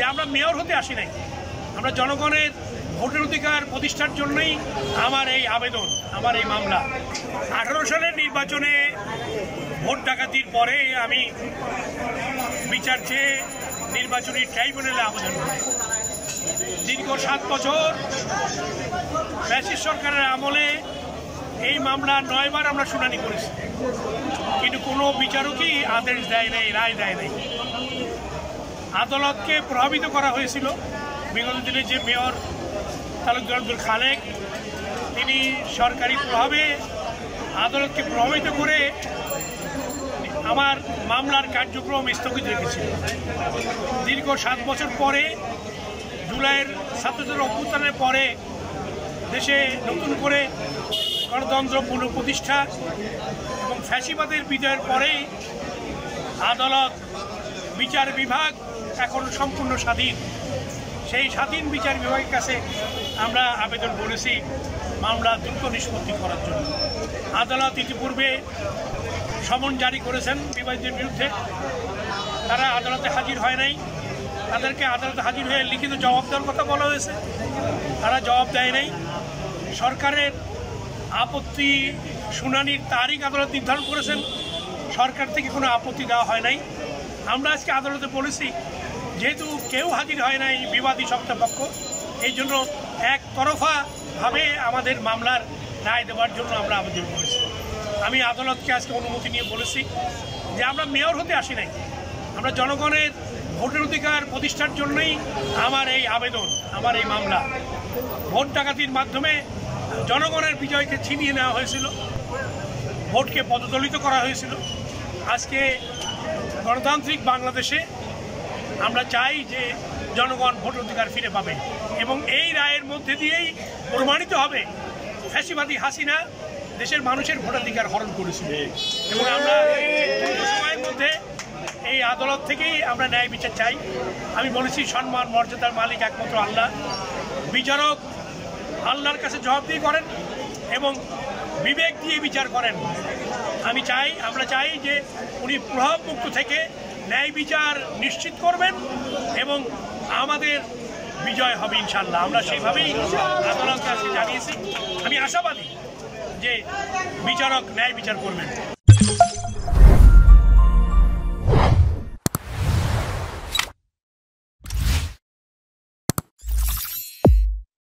যে আমরা মেয়র হতে আসি নাই, আমরা জনগণের ভোটের অধিকার প্রতিষ্ঠার জন্যই আমার এই আবেদন, আমার এই মামলা। 18 সালের নির্বাচনে ভোট ডাকাতির পরে আমি বিচার চেয়ে নির্বাচনী ট্রাইব্যুনালে আবেদন করি। দীর্ঘ 7 বছর ফ্যাসিস্ট সরকারের আমলে এই মামলা 9 বার আমরা শুনানি করেছি, কিন্তু কোনো বিচারকই আদেশ দেয় নাই, রায় দেয় নাই। আদালতকে প্রভাবিত করা হয়েছিল। বিগত দিনে যে মেয়র তালুকদার আব্দুল খালেক, তিনি সরকারি প্রভাবে আদালতকে প্রভাবিত করে আমার মামলার কার্যক্রম স্থগিত রেখেছিল। দীর্ঘ 7 বছর পরে, জুলাইয়ের ছাত্রদের অভ্যুত্থানের পরে দেশে নতুন করে গণতন্ত্র পুনঃপ্রতিষ্ঠা এবং ফ্যাসিবাদের বিজয়ের পরেই আদালত, বিচার বিভাগ এখন সম্পূর্ণ স্বাধীন। সেই স্বাধীন বিচার বিভাগের কাছে আমরা আবেদন করেছি মামলা দ্রুত নিষ্পত্তি করার জন্য। আদালত ইতিপূর্বে সমন জারি করেছেন বিবাদীদের বিরুদ্ধে, তারা আদালতে হাজির হয় নাই। তাদেরকে আদালতে হাজির হয়ে লিখিত জবাব দেওয়ার কথা বলা হয়েছে, তারা জবাব দেয় নাই। সরকারের আপত্তি শুনানির তারিখ আদালত নির্ধারণ করেছেন, সরকার থেকে কোনো আপত্তি দেওয়া হয় নাই। আমরা আজকে আদালতে বলেছি, যেহেতু কেউ হাজির হয় নাই বিবাদী শক্তপক্ষ, এই জন্য একতরফাভাবে আমাদের মামলার রায় দেওয়ার জন্য আমরা আবেদন করেছি। আমি আদালতকে আজকে অনুমতি নিয়ে বলেছি যে আমরা মেয়র হতে আসি নাই, আমরা জনগণের ভোটের অধিকার প্রতিষ্ঠার জন্যই আমার এই আবেদন, আমার এই মামলা। ভোট ডাকাতির মাধ্যমে জনগণের বিজয়কে ছিনিয়ে নেওয়া হয়েছিল, ভোটকে পদদলিত করা হয়েছিল। আজকে গণতান্ত্রিক বাংলাদেশে আমরা চাই যে জনগণ ভোট অধিকার ফিরে পাবে এবং এই রায়ের মধ্যে দিয়েই প্রমাণিত হবে ফ্যাসিবাদী হাসিনা দেশের মানুষের ভোটাধিকার হরণ করেছিল। এবং আমরা দ্রুত সময়ের মধ্যে এই আদালত থেকেই আমরা ন্যায় বিচার চাই। আমি বলেছি, সম্মান মর্যাদার মালিক একমাত্র আল্লাহ। বিচারক আল্লাহর কাছে জবাবদিহি করেন এবং বিবেক দিয়ে বিচার করেন। আমরা চাই যে উনি প্রভাবমুক্ত থেকে ন্যায় বিচার নিশ্চিত করবেন এবং আমাদের বিজয় হবে ইনশাল্লাহ। আমরা সেইভাবেই আদালতকে আজকে জানিয়েছি। আমি আশাবাদী যে বিচারক ন্যায় বিচার করবেন।